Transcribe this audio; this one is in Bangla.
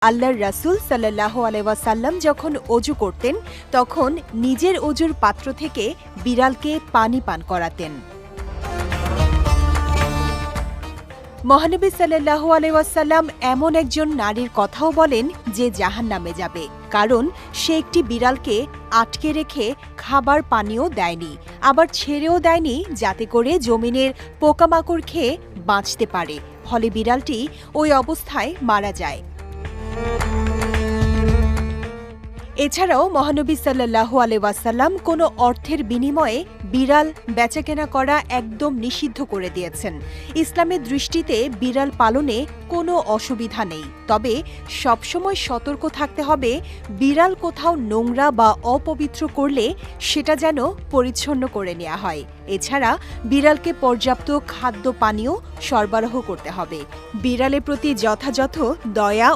আল্লাহর রাসূল সাল্লাল্লাহু আলাইহি ওয়াসাল্লাম যখন অজু করতেন তখন নিজের অজুর পাত্র থেকে বিড়ালকে পানি পান করাতেন। মহানবী সাল্লাল্লাহু আলাইহি ওয়াসাল্লাম এমন একজন নারীর কথাও বলেন যে জাহান্নামে যাবে, কারণ সে একটি বিড়ালকে আটকে রেখে খাবার পানীয় দেয়নি, আবার ছেড়েও দেয়নি যাতে করে জমিনের পোকামাকড় খেয়ে বাঁচতে পারে, ফলে বিড়ালটি ওই অবস্থায় মারা যায়। এছাড়াও মহানবী সাল্লাল্লাহু আলাইহি ওয়াসাল্লাম কোনো অর্থের বিনিময়ে বিড়াল বেচাকেনা করা একদম নিষিদ্ধ করে দিয়েছেন। ইসলামের দৃষ্টিতে বিড়াল পালনে কোনো অসুবিধা নেই, তবে সবসময় সতর্ক থাকতে হবে বিড়াল কোথাও নোংরা বা অপবিত্র করলে সেটা যেন পরিচ্ছন্ন করে নেওয়া হয়। এছাড়া বিড়ালকে পর্যাপ্ত খাদ্য পানীয় সরবরাহ করতে হবে। বিড়ালের প্রতি যথাযথ দয়া